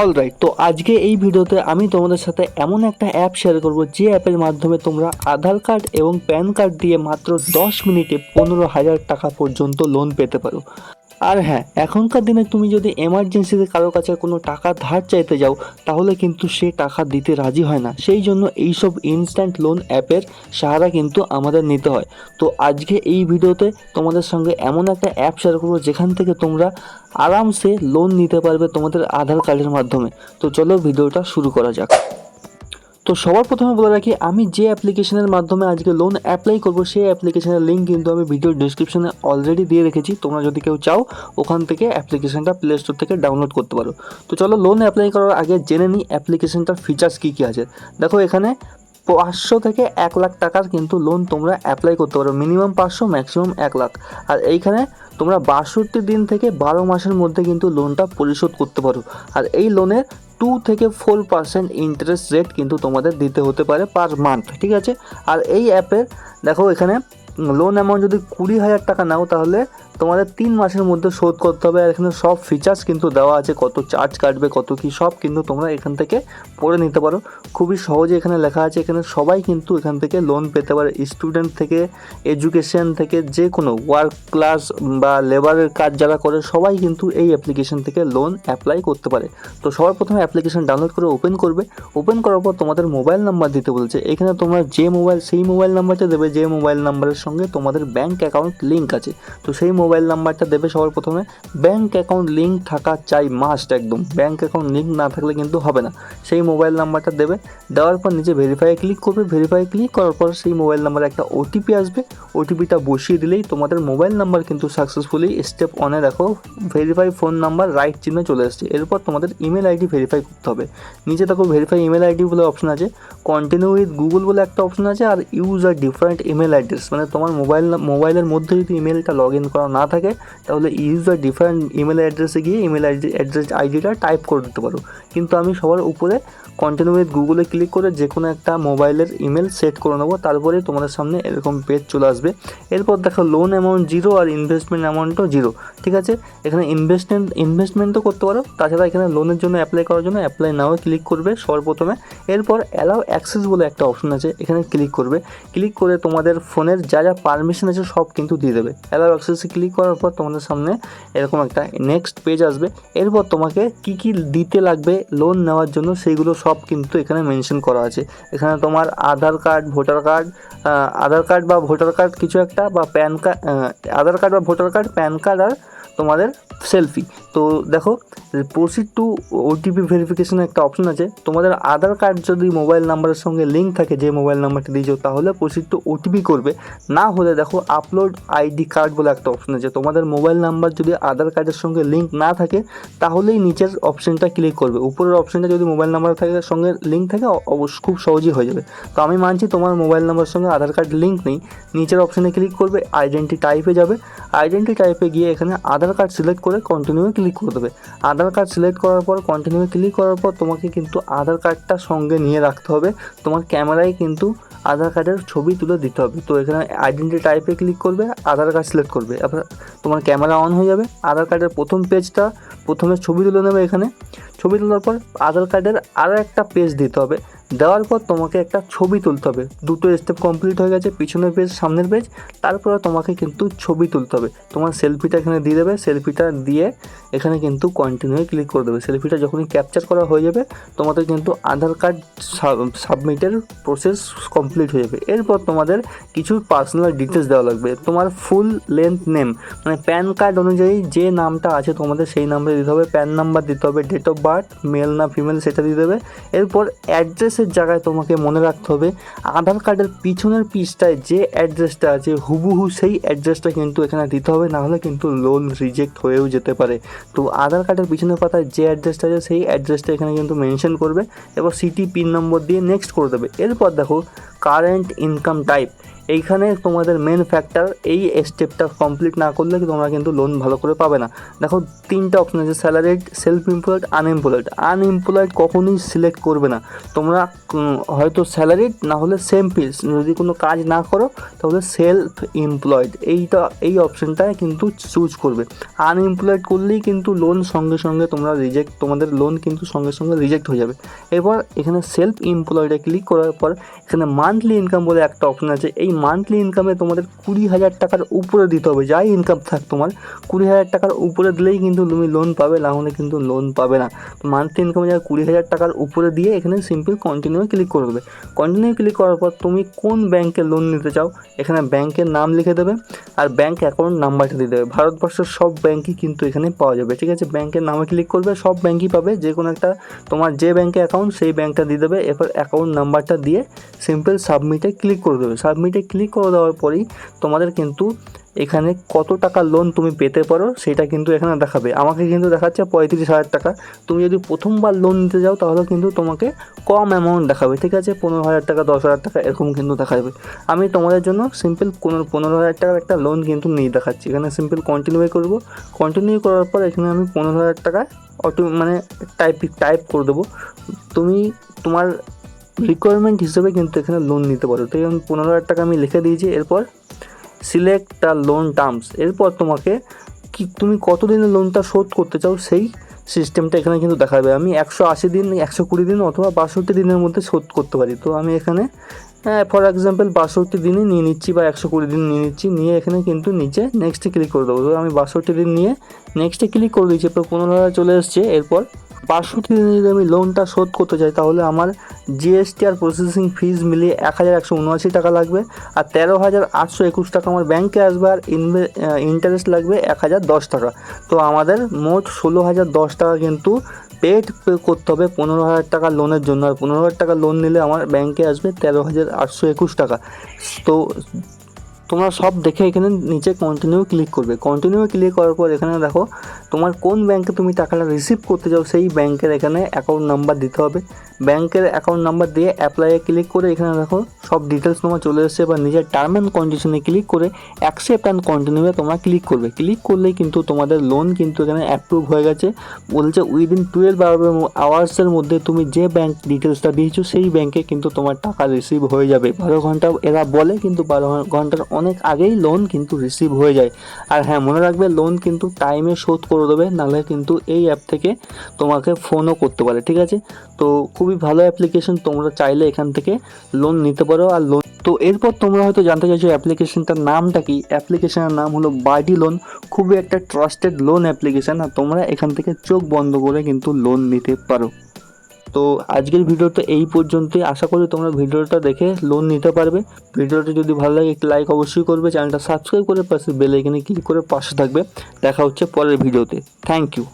Alright, তো আজকে এই ভিডিওতে আমি তোমাদের সাথে এমন একটা অ্যাপ শেয়ার করব যে অ্যাপের মাধ্যমে তোমরা আধার কার্ড এবং প্যান কার্ড দিয়ে মাত্র 10 মিনিটে 15,000 টাকা পর্যন্ত লোন পেতে পারো। আর হ্যাঁ, এখনকার দিনে তুমি যদি এমার্জেন্সিতে কারো কাছে কোনো টাকা ধার চাইতে যাও তাহলে কিন্তু সে টাকা দিতে রাজি হয় না, সেই জন্য এইসব ইনস্ট্যান্ট লোন অ্যাপের সাহারা কিন্তু আমাদের নিতে হয়। তো আজকে এই ভিডিওতে তোমাদের সঙ্গে এমন একটা অ্যাপ শেয়ার করবো যেখান থেকে তোমরা আরামসে লোন নিতে পারবে তোমাদের আধার কার্ডের মাধ্যমে। তো চলো ভিডিওটা শুরু করা যাক। তো সবার প্রথমে বলে রাখি, আমি যে অ্যাপ্লিকেশনের মাধ্যমে আজকে লোন অ্যাপ্লাই করব সেই অ্যাপ্লিকেশনের লিঙ্ক কিন্তু আমি ভিডিওর ডিসক্রিপশনে অলরেডি দিয়ে রেখেছি। তোমরা যদি কেউ চাও ওখান থেকে অ্যাপ্লিকেশনটা প্লে স্টোর থেকে ডাউনলোড করতে পারো। তো চলো লোন অ্যাপ্লাই করার আগে জেনে নিই অ্যাপ্লিকেশনটার ফিচার্স কী কী আছে। দেখো, এখানে 500 থেকে 1 লাখ টাকার কিন্তু লোন তোমরা অ্যাপ্লাই করতে পারো, মিনিমাম 500 ম্যাক্সিমাম 1 লাখ। আর এইখানে তোমরা 62 দিন থেকে 12 মাসের মধ্যে কিন্তু লোনটা পরিশোধ করতে পারো। আর এই লোনের 2 থেকে 4% ইন্টারেস্ট রেট কিন্তু তোমাদের দিতে হতে পারে পার মান্থ, ঠিক আছে। আর এই অ্যাপের দেখো, এখানে লোন অ্যামাউন্ট যদি 20,000 টাকা নাও তাহলে তোমাদের 3 মাসের মধ্যে শোধ করতে হবে। আর এখানে সব ফিচার্স কিন্তু দেওয়া আছে, কত চার্জ কাটবে, কত কী সব কিন্তু তোমরা এখান থেকে পড়ে নিতে পারো। খুবই সহজে এখানে লেখা আছে। এখানে সবাই কিন্তু এখান থেকে লোন পেতে পারে, স্টুডেন্ট থেকে এডুকেশন থেকে যে কোনো ওয়ার্ক ক্লাস বা লেবারের কাজ যারা করে সবাই কিন্তু এই অ্যাপ্লিকেশন থেকে লোন অ্যাপ্লাই করতে পারে। তো সবার প্রথমে অ্যাপ্লিকেশন ডাউনলোড করে ওপেন করবে। ওপেন করার পর তোমাদের মোবাইল নাম্বার দিতে বলছে। এখানে তোমরা যে মোবাইল, সেই মোবাইল নাম্বারটা দেবে যে মোবাইল নাম্বারের সঙ্গে তোমাদের ব্যাঙ্ক অ্যাকাউন্ট লিঙ্ক আছে। তো সেই মোবাইল নাম্বারটা দেবে সবার প্রথমে। ব্যাঙ্ক অ্যাকাউন্ট লিঙ্ক থাকা চাই, মাস্ট একদম। ব্যাঙ্ক অ্যাকাউন্ট লিঙ্ক না থাকলে কিন্তু হবে না। সেই মোবাইল নাম্বারটা দেবে। দেওয়ার পর নিচে ভেরিফাই ক্লিক করবে। ভেরিফাই ক্লিক করার পর সেই মোবাইল নাম্বারে একটা ওটিপি আসবে। ওটিপিটা বসিয়ে দিলেই তোমাদের মোবাইল নাম্বার কিন্তু সাকসেসফুলি স্টেপ অনে দেখো ভেরিফাই ফোন নাম্বার রাইট চিহ্ন চলে আসছে। এরপর তোমাদের ইমেল আইডি ভেরিফাই করতে হবে। নিচে দেখো ভেরিফাই ইমেল আইডি বলে অপশন আছে, কন্টিনিউ উইথ গুগল বলে একটা অপশন আছে, আর ইউজ আর ডিফারেন্ট ইমেল অ্যাড্রেস। মানে তোমার মোবাইলের মধ্যে যদি ইমেলটা লগ ইন করা না থাকে তাহলে ইউজ আর ডিফারেন্ট ইমেল অ্যাড্রেসে গিয়ে ইমেল আইডিটা টাইপ করে দিতে পারো। কিন্তু আমি সবার উপরে কন্টিনিউ উইথ গুগলে ক্লিক করে যে কোনো একটা মোবাইলের ইমেল সেট করে নেবো। তারপরে তোমাদের সামনে এরকম পেজ চলে আসবে। এরপর দেখো লোন অ্যামাউন্ট 0 আর ইনভেস্টমেন্ট অ্যামাউন্টও 0, ঠিক আছে। এখানে ইনভেস্টমেন্টও করতে পারো। তাছাড়া এখানে লোনের জন্য অ্যাপ্লাই করার জন্য অ্যাপ্লাই নাও ক্লিক করবে সবার প্রথমে। এরপর অ্যালাউ অ্যাক্সেস বলে একটা অপশন আছে, এখানে ক্লিক করবে। ক্লিক করে তোমাদের ফোনের যা যা পারমিশন আছে সব কিন্তু দিয়ে দেবে। অ্যালাউ অ্যাক্সেসে ক্লিক করার পর তোমাদের সামনে এরকম একটা নেক্সট পেজ আসবে। এরপর তোমাকে কি কি দিতে লাগবে লোন নেওয়ার জন্য সেইগুলো সব কিন্তু এখানে মেনশন করা আছে। এখানে তোমার আধার কার্ড বা ভোটার কার্ড কিছু একটা, বা প্যান কার্ড, আধার কার্ড বা ভোটার কার্ড, প্যান কার্ড, আর তোমাদের সেলফি। তো দেখো, প্রসিড টু ওটিপি ভেরিফিকেশনের একটা অপশন আছে। তোমাদের আধার কার্ড যদি মোবাইল নাম্বারের সঙ্গে লিঙ্ক থাকে, যে মোবাইল নাম্বারটা দিয়েছো, তাহলে প্রসিড টু ওটিপি করবে। না হলে দেখো আপলোড আইডি কার্ড বলে একটা অপশন আছে। তোমাদের মোবাইল নাম্বার যদি আধার কার্ডের সঙ্গে লিঙ্ক না থাকে তাহলেই নিচের অপশনটা ক্লিক করবে। উপরের অপশনটা যদি মোবাইল নাম্বার সঙ্গে লিঙ্ক থাকে অবশ্যই খুব সহজেই হয়ে যাবে। তো আমি মানছি তোমার মোবাইল নাম্বারের সঙ্গে আধার কার্ড লিঙ্ক নেই। নিচের অপশনে ক্লিক করবে, আইডেন্টি টাইপে যাবে। আইডেন্টি টাইপে গিয়ে এখানে আধার কার্ড সিলেক্ট করে কন্টিনিউ ক্লিক করে দেবে। আধার কার্ড সিলেক্ট করার পর কন্টিনিউ ক্লিক করার পর তোমাকে কিন্তু আধার কার্ডটা সঙ্গে নিয়ে রাখতে হবে। তোমার ক্যামেরায় কিন্তু আধার কার্ডের ছবি তুলে দিতে হবে। তো এখানে আইডেন্টি টাইপে ক্লিক করবে, আধার কার্ড সিলেক্ট করবে, এবার তোমার ক্যামেরা অন হয়ে যাবে। আধার কার্ডের প্রথম পেজটা প্রথমে ছবি তুলে নেবে। এখানে ছবি তোলার পর আধার কার্ডের আরও একটা পেজ দিতে হবে। দেওয়ার পর তোমাকে একটা ছবি তুলতে হবে। দুটো স্টেপ কমপ্লিট হয়ে গেছে, পিছনের পেজ সামনের পেজ। তারপরে তোমাকে কিন্তু ছবি তুলতে হবে। তোমার সেলফিটা এখানে দিয়ে দেবে। সেলফিটা দিয়ে এখানে কিন্তু কন্টিনিউ ক্লিক করে দেবে। সেলফিটা যখনই ক্যাপচার করা হয়ে যাবে তোমাদের কিন্তু আধার কার্ড সাবমিটের প্রসেস কমপ্লিট হয়ে যাবে। এরপর তোমাদের কিছু পার্সোনাল ডিটেলস দেওয়া লাগবে। তোমার ফুল লেন্থ নেম, মানে প্যান কার্ড অনুযায়ী যে নামটা আছে তোমাদের সেই নাম্বার দিতে হবে। প্যান নাম্বার দিতে হবে। ডেট অফ বার্থ মেল না ফিমেল সেটা দিয়ে দেবে। এরপর অ্যাড্রেসের জায়গায় তোমাকে মনে রাখতে হবে আধার কার্ডের পিছনের পৃষ্ঠায় যে অ্যাড্রেসটা আছে হুবহু সেই অ্যাড্রেসটা কিন্তু এখানে দিতে হবে, নাহলে কিন্তু লোন রিজেক্ট হয়েও যেতে পারে। তো আধার কার্ডের পিছনের পাতায় যে অ্যাড্রেসটা আছে সেই অ্যাড্রেসটা এখানে কিন্তু মেনশন করবে। এবার সিটি পিন নম্বর দিয়ে নেক্সট করে দেবে। এরপর দেখো কারেন্ট ইনকাম টাইপ। এইখানে তোমাদের মেন ফ্যাক্টর, এই স্টেপটা কমপ্লিট না করলে তোমরা কিন্তু লোন ভালো করে পাবে না। দেখো 3টা অপশন আছে, salaried, self employed, unemployed. Unemployed কখনোই সিলেক্ট করবে না তোমরা, হয়তো স্যালারিড না হলে সেম ফিস, যদি কোনো কাজ না করো তাহলে সেলফ এমপ্লয়েড এই অপশানটা কিন্তু চুজ করবে। আনএমপ্লয়েড করলেই কিন্তু লোন সঙ্গে সঙ্গে তোমাদের লোন কিন্তু সঙ্গে সঙ্গে রিজেক্ট হয়ে যাবে। এরপর এখানে সেলফ এমপ্লয়েডে ক্লিক করার পর এখানে মান্থলি ইনকাম বলে একটা অপশন আছে। এই মান্থলি ইনকামে তোমাদের 20,000 টাকার উপরে দিতে হবে, যাই ইনকাম থাক তোমার 20,000 টাকার উপরে দিলেই কিন্তু তুমি লোন পাবে, না হলে কিন্তু লোন পাবে না। তো মান্থলি ইনকামে যারা 20,000 টাকার উপরে দিয়ে এখানে সিম্পল কন্টিনিউ ক্লিক করে দেবে। কন্টিনিউ ক্লিক করার পর তুমি কোন ব্যাংকে লোন নিতে চাও এখানে ব্যাংকের নাম লিখে দেবে আর ব্যাংক অ্যাকাউন্ট নাম্বারটা দিয়ে দেবে। ভারতবর্ষের সব ব্যাংকই কিন্তু এখানে পাওয়া যাবে, ঠিক আছে। ব্যাংকের নামে ক্লিক করবে, সব ব্যাংকই পাবে, যে কোনো একটা তোমার যে ব্যাংকে অ্যাকাউন্ট সেই ব্যাংকটা দিয়ে দেবে। এরপর অ্যাকাউন্ট নাম্বারটা দিয়ে সিম্পল সাবমিটে ক্লিক করে দেবে। সাবমিটে ক্লিক করে দেওয়ার পরেই তোমাদের কিন্তু এখানে কত টাকা লোন তুমি পেতে পারো সেটা কিন্তু এখানে দেখাবে। আমাকে কিন্তু দেখাচ্ছে 35,000 টাকা। তুমি যদি প্রথমবার লোন নিতে যাও তাহলে কিন্তু তোমাকে কম অ্যামাউন্ট দেখাবে, ঠিক আছে, 15,000 টাকা, 10,000 টাকা এরকম কিন্তু দেখাবে। আমি তোমাদের জন্য সিম্পল 15,000 টাকার একটা লোন কিন্তু নিয়ে দেখাচ্ছি। এখানে সিম্পল কন্টিনিউ করব। কন্টিনিউ করার পর এখানে আমি 15,000 টাকা টাইপ করে দেবো। তুমি তোমার রিকোয়ারমেন্ট হিসেবে কিন্তু এখানে লোন নিতে পারো। তো আমি 15,000 টাকা আমি লিখে দিয়েছি। এরপর সিলেক্ট দ্য লোন টার্মস, এরপর তোমাকে তুমি কতদিনের লোনটা শোধ করতে চাও সেই সিস্টেমটা এখানে কিন্তু দেখাবে। আমি 180 দিন, 120 দিন অথবা 62 দিনের মধ্যে শোধ করতে পারি। তো আমি এখানে ফর এক্সাম্পল 62 দিনই নিয়ে নিচ্ছি বা 120 দিন নিয়ে নিচ্ছি, নিয়ে এখানে কিন্তু নিচে নেক্সটে ক্লিক করে দেবো। তো আমি 62 দিন নিয়ে নেক্সটে ক্লিক করে দিচ্ছি। এরপর 15,000 চলে এসছে। এরপর 62 দিনে যদি আমি লোনটা শোধ করতে চাই তাহলে আমার জিএসটি আর প্রসেসিং ফিজ মিলিয়ে 1,179 টাকা লাগবে, আর 13,821 টাকা আমার ব্যাংকে আসবে, আর ইন্টারেস্ট লাগবে 1,010 টাকা। তো আমাদের মোট 16,010 টাকা কিন্তু পে করতে হবে 15,000 টাকা লোনের জন্য। আর 15,000 টাকা লোন নিলে আমার ব্যাংকে আসবে 13,821 টাকা। তো তোমরা সব দেখে এখানে নিচে কন্টিনিউ ক্লিক করবে। কন্টিনিউ ক্লিক করার পর এখানে দেখো তোমার কোন ব্যাংকে তুমি টাকাটা রিসিভ করতে চাও সেই ব্যাংকের এখানে অ্যাকাউন্ট নাম্বার দিতে হবে। ব্যাংকের অ্যাকাউন্ট নাম্বার দিয়ে অ্যাপ্লাইয়ে ক্লিক করে এখানে দেখো সব ডিটেলস তোমার চলে এসেছে। বা নিজের টার্ম অ্যান্ড কন্ডিশনে ক্লিক করে অ্যাকসেপ্ট অ্যান্ড কন্টিনিউয়ে তোমরা ক্লিক করবে। ক্লিক করলেই কিন্তু তোমাদের লোন কিন্তু এখানে অ্যাপ্রুভ হয়ে গেছে। বলছে উইদিন 12 আওয়ার্সের মধ্যে তুমি যে ব্যাংক ডিটেলসটা দিয়েছো সেই ব্যাংকে কিন্তু তোমার টাকা রিসিভ হয়ে যাবে। 12 ঘন্টা এরা বলে, কিন্তু 12 ঘন্টার অনেক আগেই লোন কিন্তু রিসিভ হয়ে যায়। আর হ্যাঁ, মনে রাখবে লোন কিন্তু টাইমে শোধ করে দেবে, নাহলে কিন্তু এই অ্যাপ থেকে তোমাকে ফোনও করতে পারে, ঠিক আছে। তো খুবই ভালো অ্যাপ্লিকেশন, তোমরা চাইলে এখান থেকে লোন নিতে পারো। আর লোন তো এরপর তোমরা হয়তো জানতে চাইছো অ্যাপ্লিকেশনটার নামটা কি। অ্যাপ্লিকেশনের নাম হলো বাডি লোন, খুবই একটা ট্রাস্টেড লোন অ্যাপ্লিকেশন। আর তোমরা এখান থেকে চোখ বন্ধ করে কিন্তু লোন নিতে পারো। তো আজকের ভিডিওটা এই পর্যন্তই। আশা করি তোমরা ভিডিওটা দেখে লোন নিতে পারবে। ভিডিওটা যদি ভালো লাগে একটি লাইক অবশ্যই করবে, চ্যানেলটা সাবস্ক্রাইব করে পাশে বেল আইকনে ক্লিক করে পাশে থাকবে। দেখা হচ্ছে পরের ভিডিওতে। Thank you.